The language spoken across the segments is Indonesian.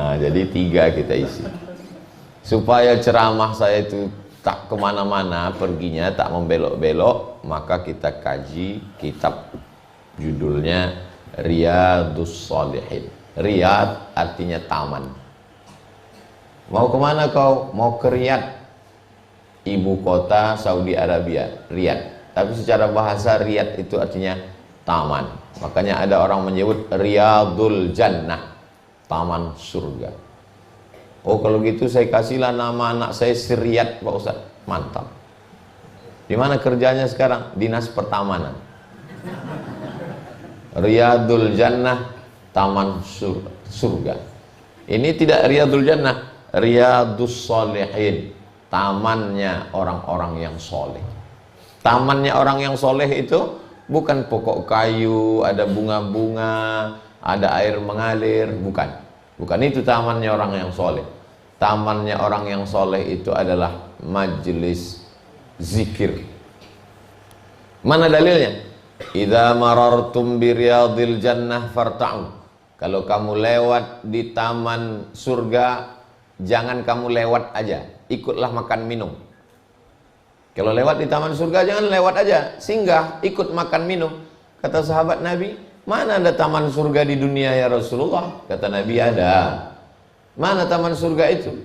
Nah, jadi 3 kita isi. Supaya ceramah saya itu tak kemana-mana perginya, tak membelok-belok, maka kita kaji kitab judulnya Riyadus Shalihin. Riyad artinya taman. Mau kemana kau? Mau ke Riyadh, ibu kota Saudi Arabia, Riyadh. Tapi secara bahasa Riyadh itu artinya taman. Makanya ada orang menyebut Riyadul Jannah, taman surga. Oh kalau gitu saya kasihlah nama anak saya Riyadh Pak Ustaz. Mantap. Di mana kerjanya sekarang? Dinas Pertamanan. Riyadul Jannah, taman surga. Ini tidak Riyadul Jannah, Riyadus Shalihin, tamannya orang-orang yang soleh. Tamannya orang yang soleh itu bukan pokok kayu, ada bunga-bunga, ada air mengalir, bukan. Bukan itu tamannya orang yang soleh. Tamannya orang yang soleh itu adalah majelis zikir. Mana dalilnya? Idza marartum bi riyadil jannah farta'u. Kalau kamu lewat di taman surga, jangan kamu lewat aja, ikutlah makan minum. Kalau lewat di taman surga jangan lewat aja, singgah, ikut makan minum. Kata sahabat Nabi, mana ada taman surga di dunia ya Rasulullah? Kata Nabi, ada. Mana taman surga itu?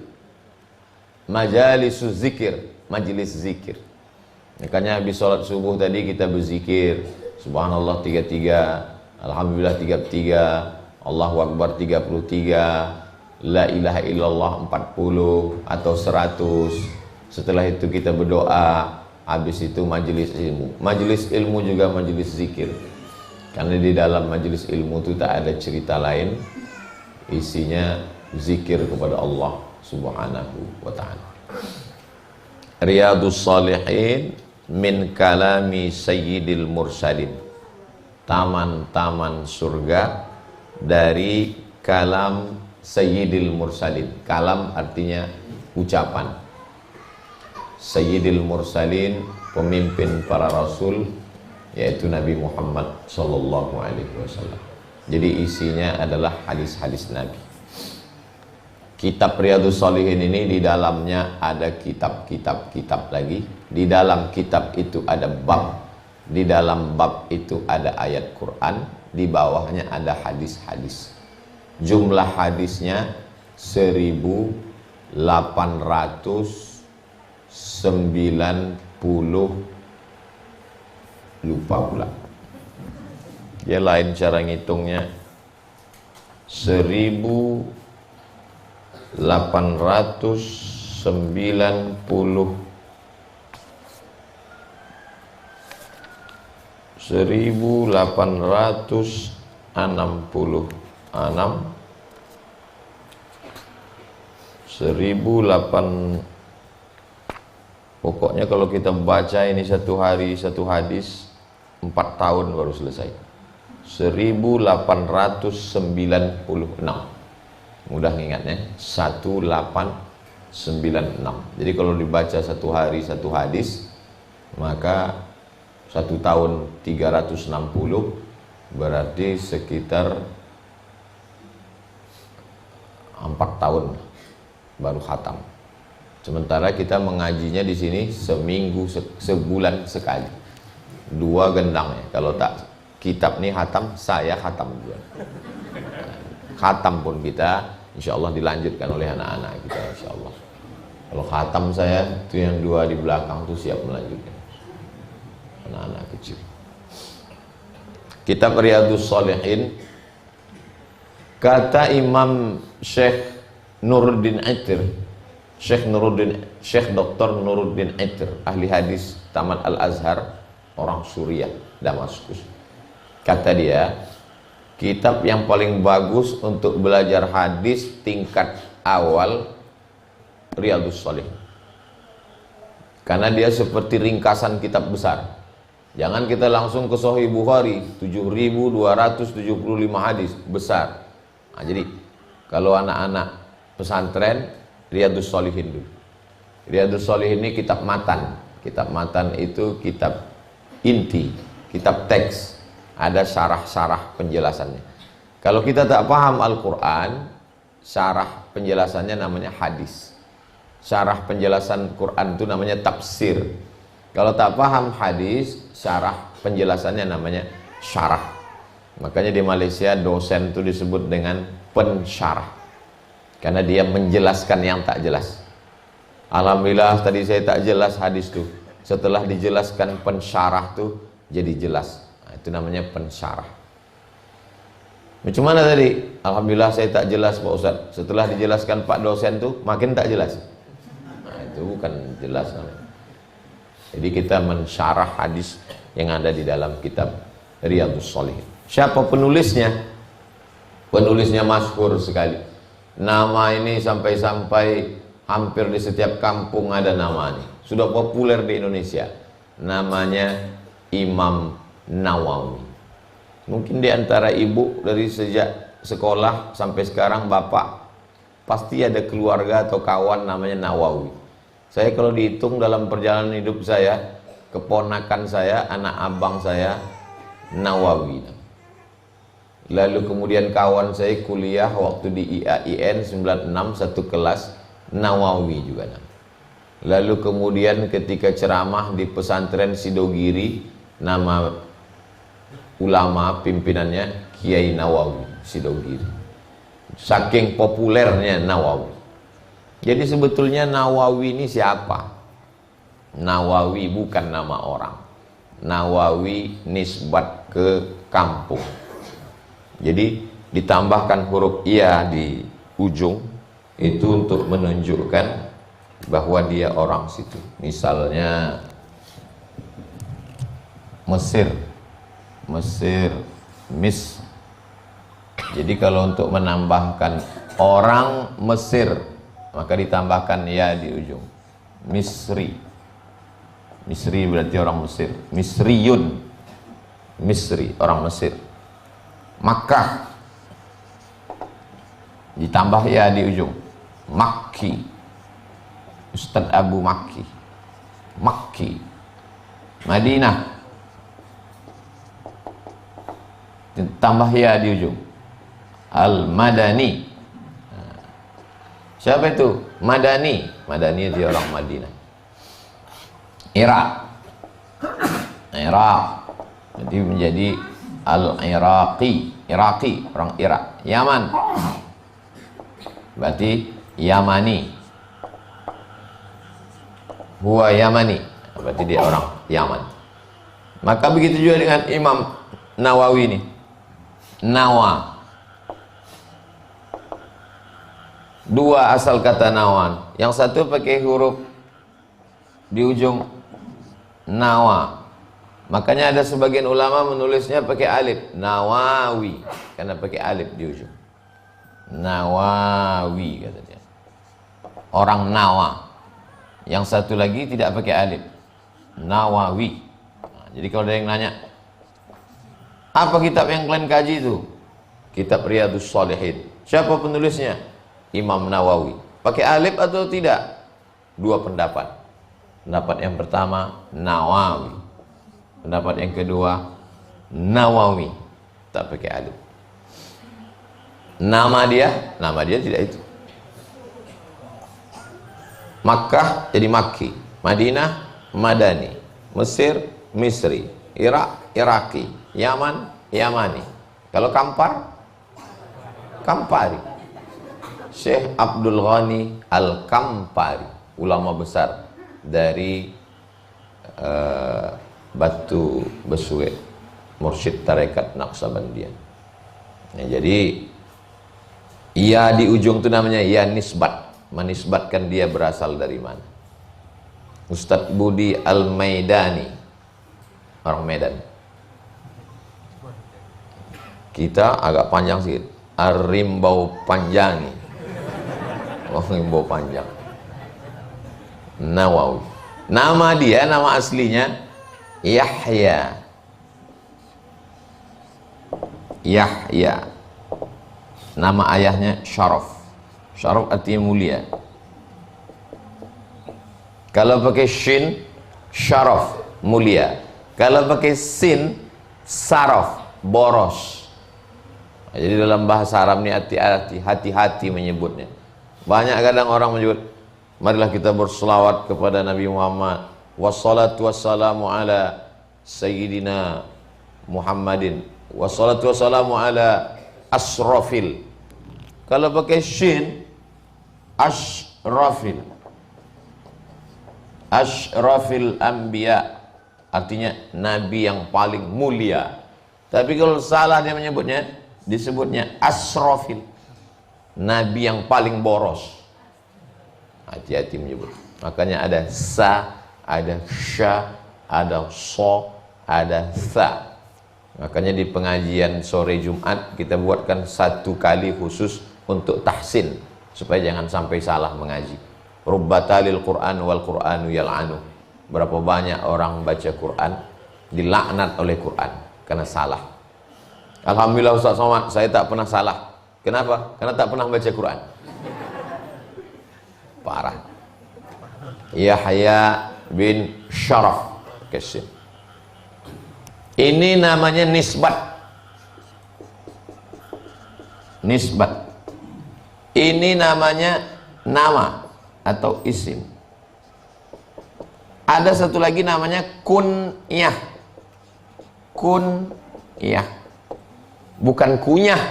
Majalisus zikir, majelis zikir. Makanya habis sholat subuh tadi kita berzikir, Subhanallah 33, Alhamdulillah 33, Allahu Akbar 33, La ilaha illallah 40 atau 100. Setelah itu kita berdoa. Habis itu majelis ilmu. Majelis ilmu juga majelis zikir. Karena di dalam majelis ilmu itu tak ada cerita lain, isinya zikir kepada Allah Subhanahu wa ta'ala. Riyadus Shalihin min kalami sayyidil mursalin, taman-taman surga dari kalam sayyidil mursalin. Kalam artinya ucapan. Sayyidil mursalin, pemimpin para rasul, yaitu Nabi Muhammad sallallahu alaihi wasallam. Jadi isinya adalah hadis-hadis Nabi. Kitab Riyadus Shalihin ini di dalamnya ada kitab lagi. Di dalam kitab itu ada bab. Di dalam bab itu ada ayat Quran. Di bawahnya ada hadis-hadis. Jumlah hadisnya 1890, lupa pula. Dia lain cara ngitungnya. 1866, pokoknya kalau kita baca ini satu hari satu hadis 4 tahun baru selesai. 1896. Mudah ingatnya, 1896. Jadi kalau dibaca satu hari satu hadis, maka 1 tahun 360, berarti sekitar 4 tahun baru khatam. Sementara kita mengajinya di sini seminggu, sebulan sekali. 2 gendang ya. Kalau tak kitab nih khatam, saya khatam juga. Khatam pun kita insya Allah dilanjutkan oleh anak-anak kita insya Allah. Kalau khatam saya itu yang 2 di belakang tuh siap melanjutkan, anak-anak kecil. Kitab Riyadus Shalihin, kata Imam Syekh Nuruddin Itir, Syekh Dr. Nuruddin Itir, ahli hadis Taman Al-Azhar, orang Suriah, Damaskus. Kata dia, kitab yang paling bagus untuk belajar hadis tingkat awal Riyadus Shalihin. Karena dia seperti ringkasan kitab besar. Jangan kita langsung ke Sahih Bukhari 7275 hadis besar. Nah, jadi kalau anak-anak pesantren, Riyadus Shalihin dulu. Riyadus Shalihin ini kitab matan. Kitab matan itu kitab inti, kitab teks. Ada syarah-syarah penjelasannya. Kalau kita tak paham Al-Quran, syarah penjelasannya namanya hadis. Syarah penjelasan Quran itu namanya tafsir. Kalau tak paham hadis, syarah penjelasannya namanya syarah. Makanya di Malaysia dosen itu disebut dengan pensyarah, karena dia menjelaskan yang tak jelas. Alhamdulillah tadi saya tak jelas hadis tuh, setelah dijelaskan pensyarah tuh jadi jelas. Nah, itu namanya pensyarah. Macam mana tadi? Alhamdulillah saya tak jelas Pak Ustaz, setelah dijelaskan Pak dosen tuh makin tak jelas. Nah, itu bukan jelas namanya. Jadi kita mensyarah hadis yang ada di dalam kitab Riyadhus Shalihin. Siapa penulisnya? Penulisnya masyhur sekali. Nama ini sampai-sampai hampir di setiap kampung ada nama ini. Sudah populer di Indonesia. Namanya Imam Nawawi. Mungkin di antara ibu dari sejak sekolah sampai sekarang bapak pasti ada keluarga atau kawan namanya Nawawi. Saya kalau dihitung dalam perjalanan hidup saya, keponakan saya, anak abang saya Nawawi. Lalu kemudian kawan saya kuliah waktu di IAIN 96 satu kelas Nawawi juga. Lalu kemudian ketika ceramah di pesantren Sidogiri, nama ulama pimpinannya Kiai Nawawi Sidogiri. Saking populernya Nawawi. Jadi sebetulnya Nawawi ini siapa? Nawawi bukan nama orang. Nawawi nisbat ke kampung. Jadi ditambahkan huruf iya di ujung itu untuk menunjukkan bahwa dia orang situ. Misalnya Mesir, Mis. Jadi kalau untuk menambahkan orang Mesir, maka ditambahkan ya di ujung. Misri berarti orang Mesir. Misriyun, Misri, orang Mesir. Makkah, ditambah ya di ujung. Makki, Ustadz Abu Makki. Makki. Madinah, ditambah ya di ujung. Al-Madani. Siapa itu? Madani. Madani dia orang Madinah. Irak. Jadi menjadi Al-Iraqi. Iraqi, orang Irak. Yaman, berarti Yamani. Huwa Yamani, berarti dia orang Yaman. Maka begitu juga dengan Imam Nawawi ini. Nawa, dua asal kata nawan. Yang satu pakai huruf di ujung nawa. Makanya ada sebagian ulama menulisnya pakai alif, Nawawi, karena pakai alif di ujung. Nawawi kata dia. Orang Nawa. Yang satu lagi tidak pakai alif, Nawawi. Nah, jadi kalau ada yang nanya, apa kitab yang kalian kaji itu? Kitab Riyadhus Shalihin. Siapa penulisnya? Imam Nawawi. Pakai alif atau tidak? Dua pendapat. Pendapat yang pertama, Nawawi. Pendapat yang kedua, Nawawi, tak pakai alif. Nama dia tidak itu. Makkah jadi Makki, Madinah Madani, Mesir Misri, Irak Iraki, Yaman Yamani. Kalau Kampar, Kampari. Syekh Abdul Ghani Al-Kampari, ulama besar dari Batu Besuwe, mursyid tarekat Naqsabandiyah. Nah, jadi iya di ujung itu namanya iya nisbat, menisbatkan dia berasal dari mana. Ustadz Budi Al-Maidani, orang Medan. Kita agak panjang sedikit. Ar-Rimbau Panjangi, Rimbau Panjang. Nawawi. Nama dia, nama aslinya Yahya. Nama ayahnya Syaraf. Syaraf artinya mulia. Kalau pakai shin, Syaraf, mulia. Kalau pakai sin, Saraf, boros. Jadi dalam bahasa Arab ini hati-hati menyebutnya. Banyak kadang orang menyebut, marilah kita berselawat kepada Nabi Muhammad, wassalatu wassalamu ala sayyidina Muhammadin, wassalatu wassalamu ala asrafil. Kalau pakai shin, ashrafil, ashrafil anbiya, artinya nabi yang paling mulia. Tapi kalau salah dia menyebutnya, disebutnya asrafil, nabi yang paling boros. Hati-hati menyebut. Makanya ada sa, ada sya, ada so, ada tha. Makanya di pengajian sore Jumat kita buatkan satu kali khusus untuk tahsin, supaya jangan sampai salah mengaji. Rubbatalil Quran wal Quranu yal'anu. Berapa banyak orang baca Quran dilaknat oleh Quran karena salah. Alhamdulillah Ustaz Somad, saya tak pernah salah. Kenapa? Karena tak pernah baca Quran. Parah. Yahya bin Syaraf Qasim. Ini namanya nisbat. Nisbat. Ini namanya nama atau isim. Ada satu lagi namanya kunyah. Kunyah. Bukan kunyah.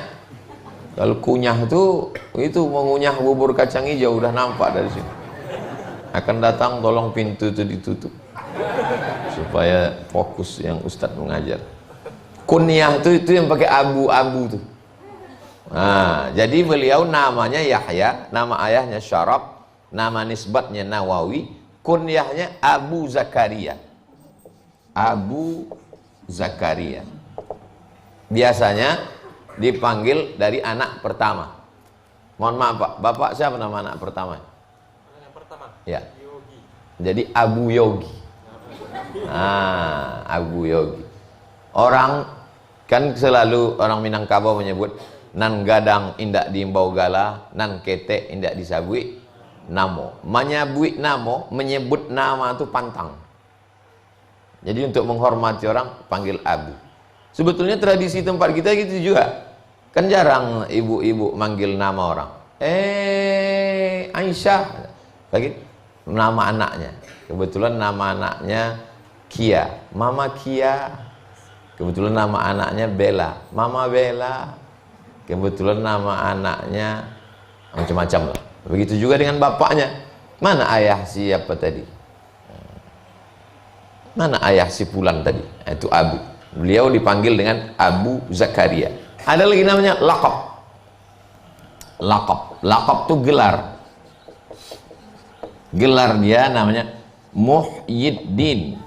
Kalau kunyah itu mengunyah bubur kacang hijau, udah nampak dari sini. Akan datang, tolong pintu itu ditutup supaya fokus yang Ustadz mengajar. Kunyah itu yang pakai abu-abu tuh. Nah, jadi beliau namanya Yahya, nama ayahnya Syaraf, nama nisbatnya Nawawi, kunyahnya Abu Zakaria. Abu Zakaria. Biasanya dipanggil dari anak pertama. Mohon maaf Pak, Bapak siapa nama anak pertama? Yang pertama? Ya. Yogi. Jadi Abu Yogi. Abu Yogi. Orang kan selalu orang Minangkabau menyebut nan gadang indak diimbau gala, nan ketek indak disabui namo. Menyabui namo, menyebut nama itu pantang. Jadi untuk menghormati orang panggil Abu. Sebetulnya tradisi tempat kita gitu juga. Kan jarang ibu-ibu manggil nama orang. Aisyah. Lagi nama anaknya. Kebetulan nama anaknya Kia. Mama Kia. Kebetulan nama anaknya Bella. Mama Bella. Kebetulan nama anaknya macam-macam lah. Begitu juga dengan bapaknya. Mana ayah siapa tadi? Mana ayah si Fulan tadi? Itu Abu. Beliau dipanggil dengan Abu Zakaria. Ada lagi namanya laqab. Laqab. Laqab itu gelar. Gelar dia namanya Muhyiddin.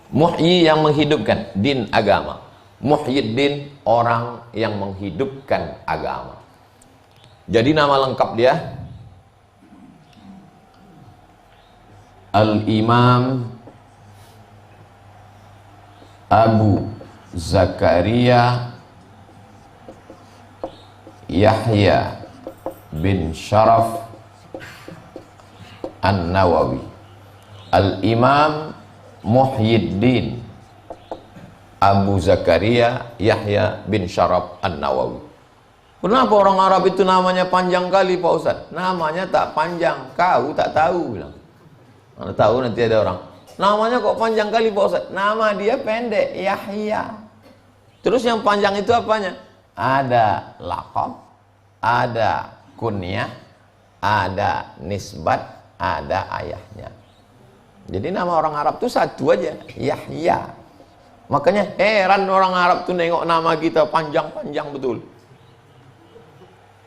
Muhyi yang menghidupkan, din agama. Muhyiddin orang yang menghidupkan agama. Jadi nama lengkap dia Al-Imam Abu Zakaria Yahya bin Syaraf An-Nawawi. Al-Imam Muhyiddin Abu Zakaria Yahya bin Syaraf An-Nawawi. Kenapa orang Arab itu namanya panjang kali Pak Ustaz? Namanya tak panjang, kau tak tahu bilang. Kalau tahu nanti ada orang, namanya kok panjang kali Pak Ustaz? Nama dia pendek, Yahya. Terus yang panjang itu apanya? Ada laqab, ada kunyah, ada nisbat, ada ayahnya. Jadi nama orang Arab itu satu aja, Yahya. Makanya heran orang Arab tuh nengok nama kita panjang-panjang betul.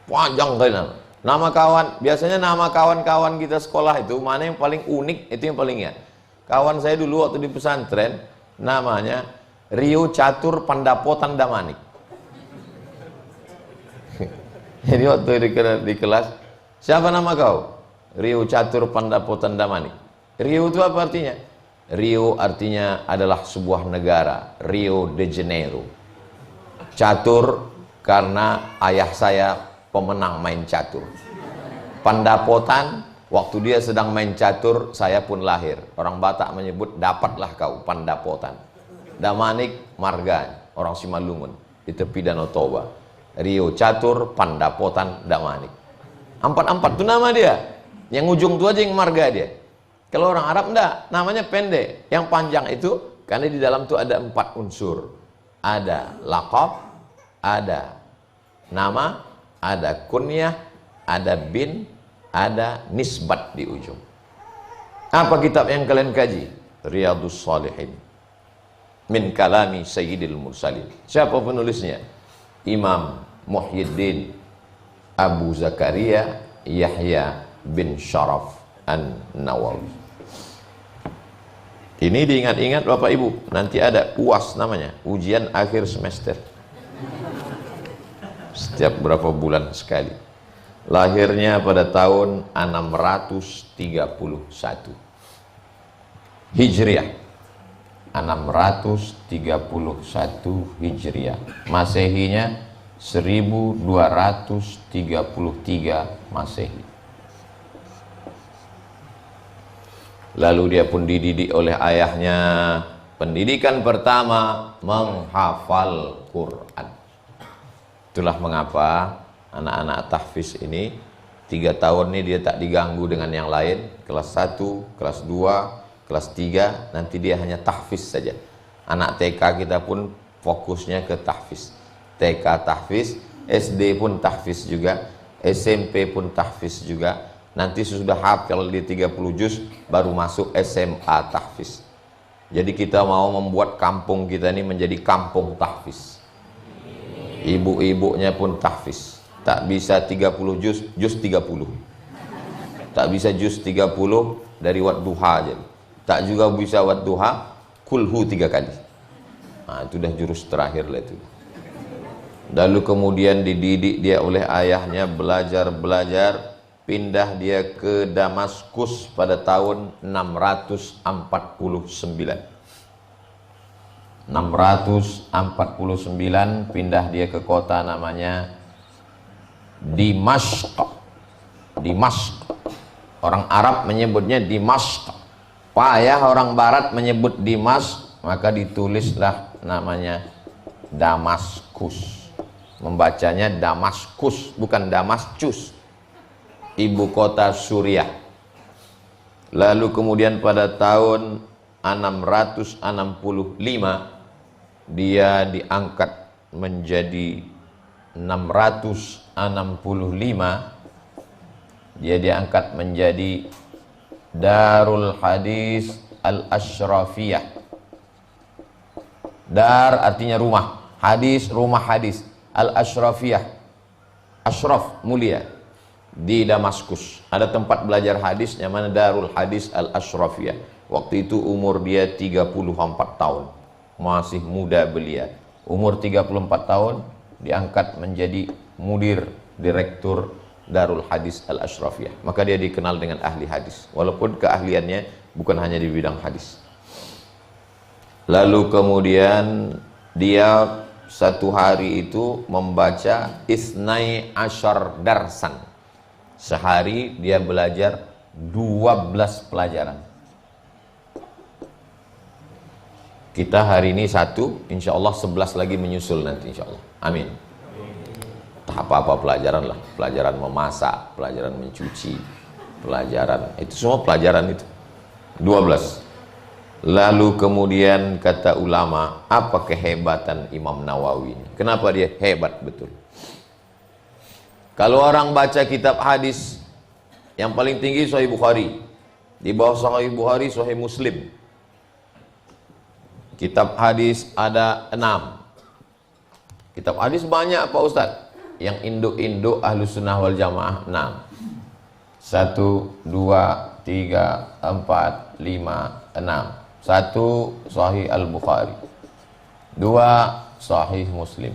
Panjang kali nama. Nama kawan, biasanya nama kawan-kawan kita sekolah itu mana yang paling unik, itu yang paling ingat. Kawan saya dulu waktu di pesantren namanya Rio Catur Pandapotan Damanik. Jadi waktu di kelas, siapa nama kau? Rio Catur Pandapotan Damanik. Rio itu apa artinya? Rio artinya adalah sebuah negara, Rio de Janeiro. Catur karena ayah saya pemenang main catur. Pandapotan, waktu dia sedang main catur, saya pun lahir. Orang Batak menyebut, dapatlah kau Pandapotan. Damanik, marga, orang Simalungun. di tepi Danau Toba. Rio Catur Pandapotan Damanik. 4 itu nama dia. Yang ujung itu aja yang marga dia. Kalau orang Arab enggak, namanya pendek. Yang panjang itu karena di dalam itu ada 4 unsur. Ada laqab, ada nama, ada kunyah, ada bin, ada nisbat di ujung. Apa kitab yang kalian kaji? Riyadhus Shalihin min kalami Sayyidil Mursalin. Siapa penulisnya? Imam Muhyiddin Abu Zakaria Yahya bin Sharaf An-Nawawi. Ini diingat-ingat Bapak Ibu, nanti ada UAS namanya, ujian akhir semester. Setiap berapa bulan sekali. Lahirnya pada tahun 631 Hijriah. 631 Hijriah. Masehinya 1233 Masehi. Lalu dia pun dididik oleh ayahnya. Pendidikan pertama menghafal Quran. Itulah mengapa anak-anak tahfiz ini 3 tahun ini dia tak diganggu dengan yang lain. Kelas 1, kelas 2, kelas 3 nanti dia hanya tahfiz saja. Anak TK kita pun fokusnya ke tahfiz. TK tahfiz, SD pun tahfiz juga, SMP pun tahfiz juga. Nanti sudah hafal di 30 juz baru masuk SMA tahfiz. Jadi kita mau membuat kampung kita ini menjadi kampung tahfiz. Ibu-ibunya pun tahfiz. Tak bisa 30 juz, juz 30. Tak bisa juz 30 dari Wadduha aja. Tak juga bisa Wadduha, kulhu 3 kali. Nah, itu dah jurus terakhir lah itu. Lalu kemudian dididik dia oleh ayahnya, belajar, pindah dia ke Damaskus pada tahun 649. 649 pindah dia ke kota namanya Dimashq. Dimashq. Orang Arab menyebutnya Dimashq. Payah orang Barat menyebut Dimashq, maka ditulislah namanya Damaskus. Membacanya Damaskus, bukan Damascus. Ibu kota Suriah. Lalu kemudian pada tahun 665 dia diangkat menjadi 665, dia diangkat menjadi Darul Hadis Al-Ashrafiyah. Dar artinya rumah, hadis rumah hadis, Al-Ashrafiyah, Ashraf mulia. Di Damaskus ada tempat belajar hadis namanya Darul Hadis Al-Ashrafiyah. Waktu itu umur dia 34 tahun, masih muda belia. Umur 34 tahun diangkat menjadi mudir, direktur Darul Hadis Al-Ashrafiyah. Maka dia dikenal dengan ahli hadis, walaupun keahliannya bukan hanya di bidang hadis. Lalu kemudian dia satu hari itu membaca Isnai Ashar Darsan. Sehari dia belajar 12 pelajaran. Kita hari ini 1, insya Allah 11 lagi menyusul nanti insya Allah. Amin. Apa-apa pelajaran lah, pelajaran memasak, pelajaran mencuci, pelajaran itu semua pelajaran itu 12. Lalu kemudian kata ulama, apa kehebatan Imam Nawawi ini? Kenapa dia hebat betul? Kalau orang baca kitab hadis, yang paling tinggi Sahih Bukhari, di bawah Sahih Bukhari Sahih Muslim. Kitab hadis ada 6. Kitab hadis banyak Pak Ustadz. Yang induk-induk Ahlus Sunnah wal Jamaah 6. 1, 2, 3, 4, 5, 6. 1 Sahih Al-Bukhari, 2 Sahih Muslim,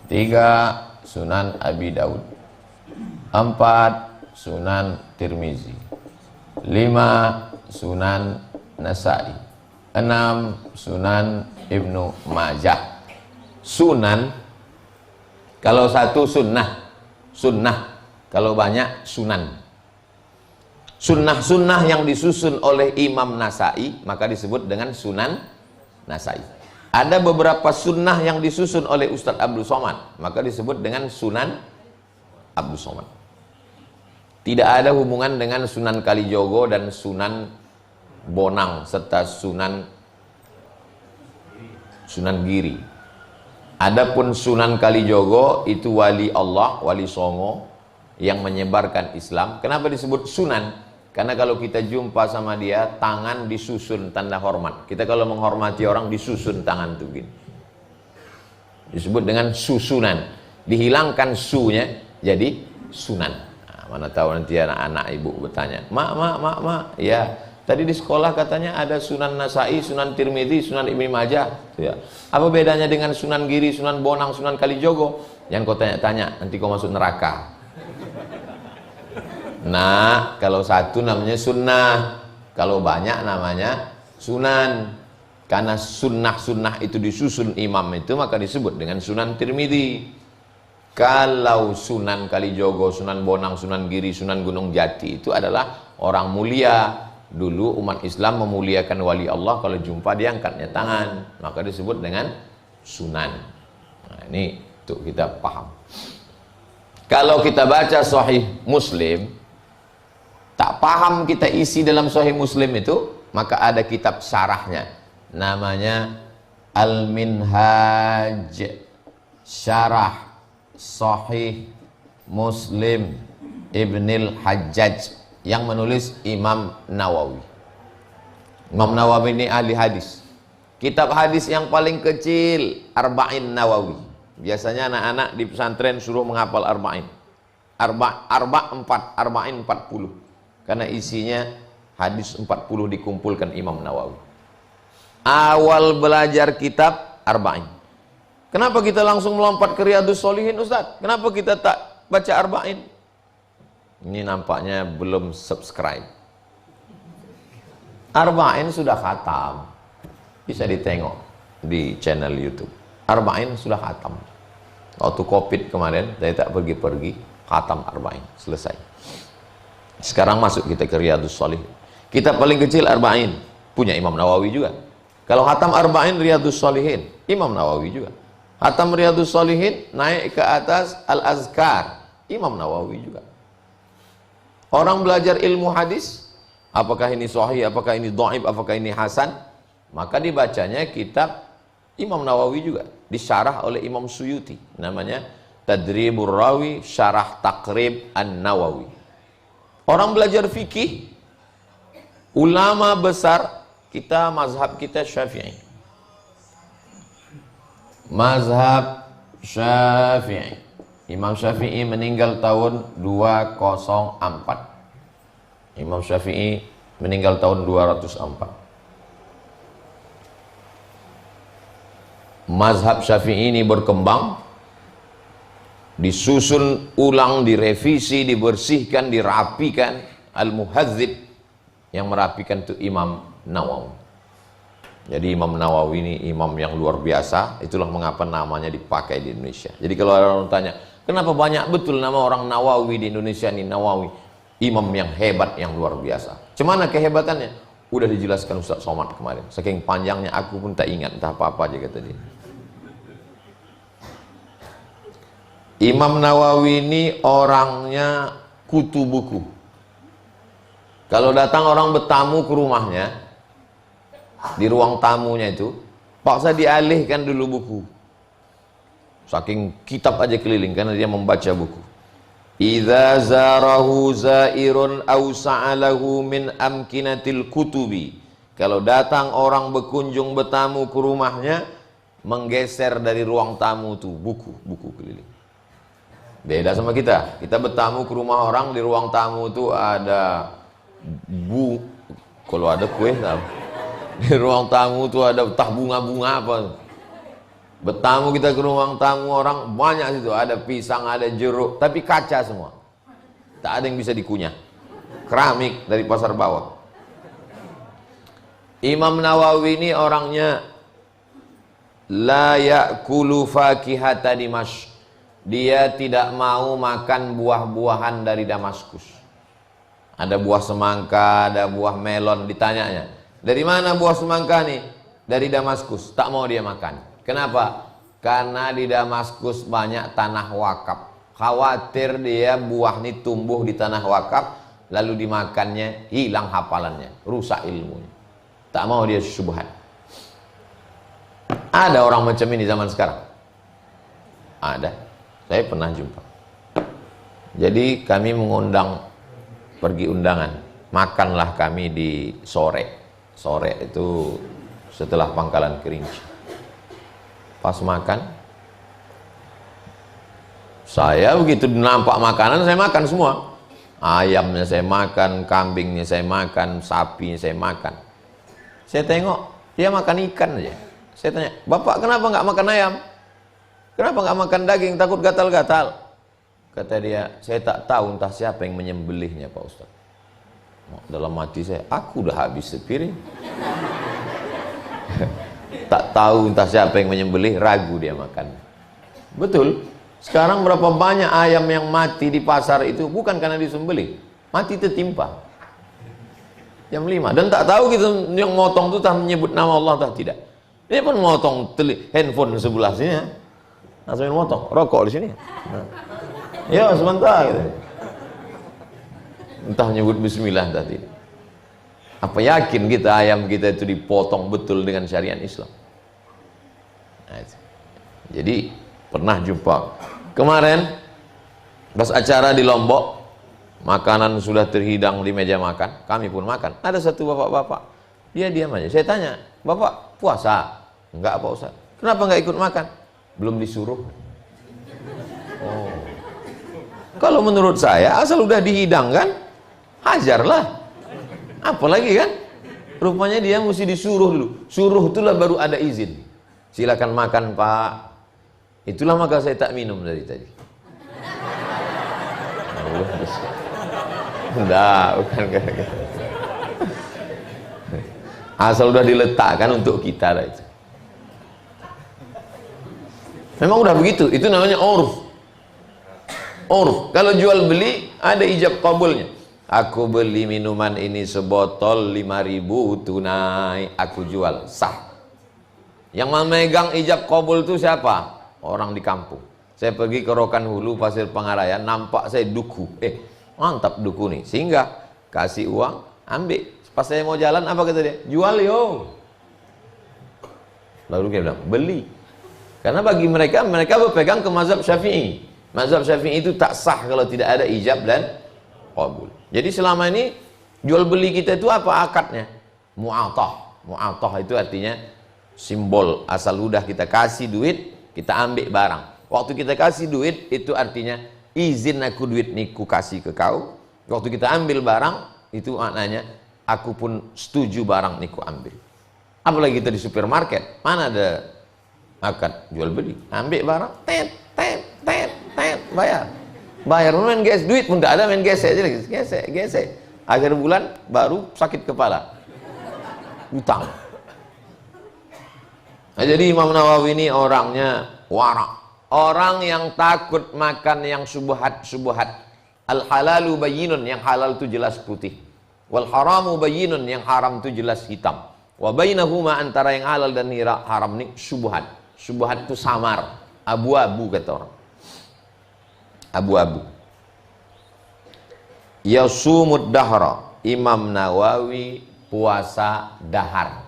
3 Sunan Abi Daud, 4 Sunan Tirmizi, 5 Sunan Nasa'i, 6 Sunan Ibnu Majah. Sunan kalau satu sunnah, sunnah kalau banyak sunan. Sunnah-sunnah yang disusun oleh Imam Nasa'i maka disebut dengan Sunan Nasa'i. Ada beberapa sunnah yang disusun oleh Ustadz Abdul Somad, maka disebut dengan Sunan Abdul Somad. Tidak ada hubungan dengan Sunan Kalijogo dan Sunan Bonang serta Sunan Giri. Adapun Sunan Kalijogo itu wali Allah, wali Songo yang menyebarkan Islam. Kenapa disebut Sunan? Karena kalau kita jumpa sama dia, tangan disusun tanda hormat. Kita kalau menghormati orang disusun tangan tuh gini. Disebut dengan susunan. Dihilangkan sunya jadi sunan. Nah, mana tahu nanti anak-anak ibu bertanya, mak, ya tadi di sekolah katanya ada Sunan Nasai, Sunan Tirmidzi, Sunan Ibnu Majah. Ya. Apa bedanya dengan Sunan Giri, Sunan Bonang, Sunan Kalijogo? Yang kau tanya-tanya, nanti kau masuk neraka. Nah, kalau satu namanya sunnah, kalau banyak namanya sunan. Karena sunnah-sunnah itu disusun imam itu, maka disebut dengan Sunan Tirmidzi. Kalau Sunan Kalijogo, Sunan Bonang, Sunan Giri, Sunan Gunung Jati itu adalah orang mulia. Dulu umat Islam memuliakan wali Allah, kalau jumpa dia angkatnya tangan, maka disebut dengan sunan. Nah, ini untuk kita paham. Kalau kita baca Sahih Muslim, tak paham kita isi dalam Sahih Muslim itu, maka ada kitab syarahnya, namanya Al-Minhaj Syarah Sahih Muslim Ibnil Hajjaj, yang menulis Imam Nawawi. Imam Nawawi ini ahli hadis. Kitab hadis yang paling kecil Arba'in Nawawi. Biasanya anak-anak di pesantren suruh menghafal Arba'in. Arba'in 40. Karena isinya hadis 40 dikumpulkan Imam Nawawi. Awal belajar kitab Arba'in. Kenapa kita langsung melompat ke Riyadhus Shalihin, Ustaz? Kenapa kita tak baca Arba'in? Ini nampaknya belum subscribe. Arba'in sudah khatam. Bisa ditengok di channel YouTube. Arba'in sudah khatam. Waktu Covid kemarin, saya tak pergi-pergi, khatam Arba'in, selesai. Sekarang masuk kita ke Riyadhus Shalihin. Kitab paling kecil Arba'in, punya Imam Nawawi juga. Kalau khatam Arba'in Riyadhus Shalihin, Imam Nawawi juga. Khatam Riyadhus Shalihin naik ke atas Al-Azkar, Imam Nawawi juga. Orang belajar ilmu hadis, apakah ini sahih, apakah ini dhaif, apakah ini hasan, maka dibacanya kitab Imam Nawawi juga, disyarah oleh Imam Suyuti, namanya Tadribur Rawi Syarah Taqrib An-Nawawi. Orang belajar fikih, ulama besar kita, mazhab kita Syafi'i. Mazhab Syafi'i. Imam Syafi'i meninggal tahun 204. Imam Syafi'i meninggal tahun 204. Mazhab Syafi'i ini berkembang, disusun ulang, direvisi, dibersihkan, dirapikan. Al-Muhadzib yang merapikan itu Imam Nawawi. Jadi Imam Nawawi ini imam yang luar biasa. Itulah mengapa namanya dipakai di Indonesia. Jadi kalau orang tanya, kenapa banyak betul nama orang Nawawi di Indonesia ini? Nawawi, imam yang hebat, yang luar biasa. Cemana kehebatannya? Udah dijelaskan Ustaz Somad kemarin. Saking panjangnya aku pun tak ingat, entah apa-apa aja kata dia. Imam Nawawi ini orangnya kutu buku. Kalau datang orang bertamu ke rumahnya, di ruang tamunya itu, paksa dialihkan dulu buku. Saking kitab aja keliling, karena dia membaca buku. Idza zarahu zairun aw sa'alahu min amkinatil kutubi. Kalau datang orang berkunjung bertamu ke rumahnya, menggeser dari ruang tamu itu buku-buku keliling. Beda sama kita. Kita bertamu ke rumah orang, di ruang tamu itu ada kalau ada kue tahu. Di ruang tamu itu ada tah bunga-bunga apa. Bertamu kita ke ruang tamu orang, banyak situ, ada pisang, ada jeruk, tapi kaca semua. Tak ada yang bisa dikunyah. Keramik dari pasar bawah. Imam Nawawi ini orangnya la ya'kulu fakihata Dimasyq. Dia tidak mau makan buah-buahan dari Damaskus. Ada buah semangka, ada buah melon, ditanyanya, dari mana buah semangka nih? dari Damaskus, tak mau dia makan. Kenapa? Karena di Damaskus banyak tanah wakaf. Khawatir dia buah ini tumbuh di tanah wakaf, lalu dimakannya, hilang hafalannya, rusak ilmunya. Tak mau dia syubhat. Ada orang macam ini zaman sekarang? Ada. Saya pernah jumpa. Jadi kami mengundang, pergi undangan. Makanlah kami di sore. Sore itu setelah Pangkalan Kerinci. Pas makan, saya begitu nampak makanan, saya makan semua. Ayamnya saya makan, kambingnya saya makan, sapinya saya makan. Saya tengok, dia makan ikan aja. Saya tanya, Bapak kenapa nggak makan ayam? Kenapa nggak makan daging, takut gatal-gatal? Kata dia, saya tak tahu entah siapa yang menyembelihnya Pak Ustaz. Dalam hati saya, aku udah habis sepiring. Tak tahu entah siapa yang menyembelih, ragu dia makan. Betul. Sekarang berapa banyak ayam yang mati di pasar itu bukan karena disembelih, mati tertimpa. Jam 5. Dan tak tahu gitu yang motong itu tak menyebut nama Allah tak tidak. Dia pun motong handphone sebelah sini ya. Langsung motong, rokok di sini. Nah. Ya sebentar gitu. Entah menyebut bismillah tadi. Apa yakin kita ayam kita itu dipotong betul dengan syariat Islam? Nah, jadi pernah jumpa kemarin pas acara di Lombok, makanan sudah terhidang di meja makan, kami pun makan. Ada satu bapak-bapak, dia diam aja. Saya tanya, Bapak puasa? Enggak Pak Ustaz. Kenapa enggak ikut makan? Belum disuruh. Oh. Kalau menurut saya asal udah dihidangkan, hajarlah. Apalagi kan? Rupanya dia mesti disuruh dulu. Suruh itulah baru ada izin. Silakan makan Pak. Itulah maka saya tak minum dari tadi. Enggak, bukan. Asal udah diletakkan untuk kita lah itu. Memang udah begitu. Itu namanya urf. Urf. Kalau jual beli ada ijab qabulnya. Aku beli minuman ini sebotol 5.000 tunai, aku jual, sah. Yang memegang ijab qabul itu siapa? Orang di kampung. Saya pergi ke Rokan Hulu, Pasir Pangarayan, nampak saya duku. Mantap duku nih. Sehingga kasih uang, ambil. Pas saya mau jalan, apa kata dia? Jual yo. Lalu dia bilang, beli. Karena bagi mereka, mereka berpegang ke mazhab Syafi'i. Mazhab Syafi'i itu tak sah kalau tidak ada ijab dan qabul. Jadi selama ini jual beli kita itu apa akadnya? Mu'atah. Mu'atah itu artinya simbol, asal udah kita kasih duit, kita ambil barang. Waktu kita kasih duit itu artinya izin aku duit nih ku kasih ke kau. Waktu kita ambil barang itu maknanya aku pun setuju barang nih ku ambil. Apalagi kita di supermarket, mana ada akad jual beli? Ambil barang, tet, bayar. Bayar main gas, duit pun tak ada, main gesek aja lagi, gesek. Akhir bulan baru sakit kepala, utang. Nah, jadi Imam Nawawi ini orangnya warak, orang yang takut makan yang syubhat. Al halalu bayyinun, yang halal itu jelas putih. Wal haramu bayyinun, yang haram itu jelas hitam. Wa bainahuma, antara yang halal dan haram ini syubhat. Syubhat itu samar, abu-abu kata orang. Abu-abu. Yasumud dahra, Imam Nawawi puasa dahar.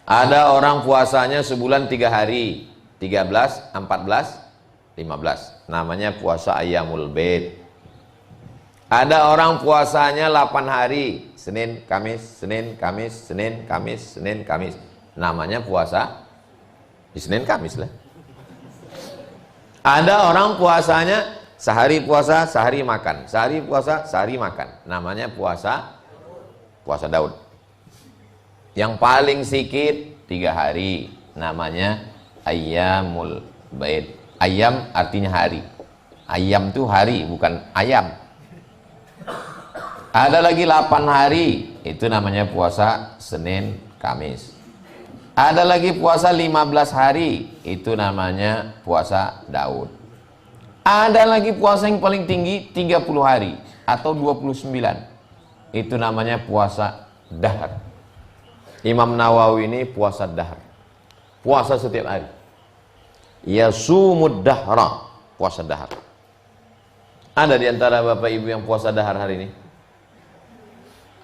Ada orang puasanya sebulan 3 hari, 13, 14, 15. Namanya puasa Ayyamul Bid. Ada orang puasanya 8 hari, Senin, Kamis, Senin, Kamis, Senin, Kamis, Senin, Kamis. Namanya puasa di Senin, Kamis lah. Ada orang puasanya sehari puasa, sehari makan. Sehari puasa, sehari makan. Namanya puasa Daud. Yang paling sedikit 3 hari. Namanya Ayyamul Bid. Ayyam artinya hari. Ayyam itu hari, bukan ayam. Ada lagi 8 hari. Itu namanya puasa Senin, Kamis. Ada lagi puasa 15 hari, itu namanya puasa Daud. Ada lagi puasa yang paling tinggi 30 hari atau 29. Itu namanya puasa dahar. Imam Nawawi ini puasa dahar. Puasa setiap hari. Yasumud dahra, puasa dahar. Ada di antara Bapak Ibu yang puasa dahar hari ini?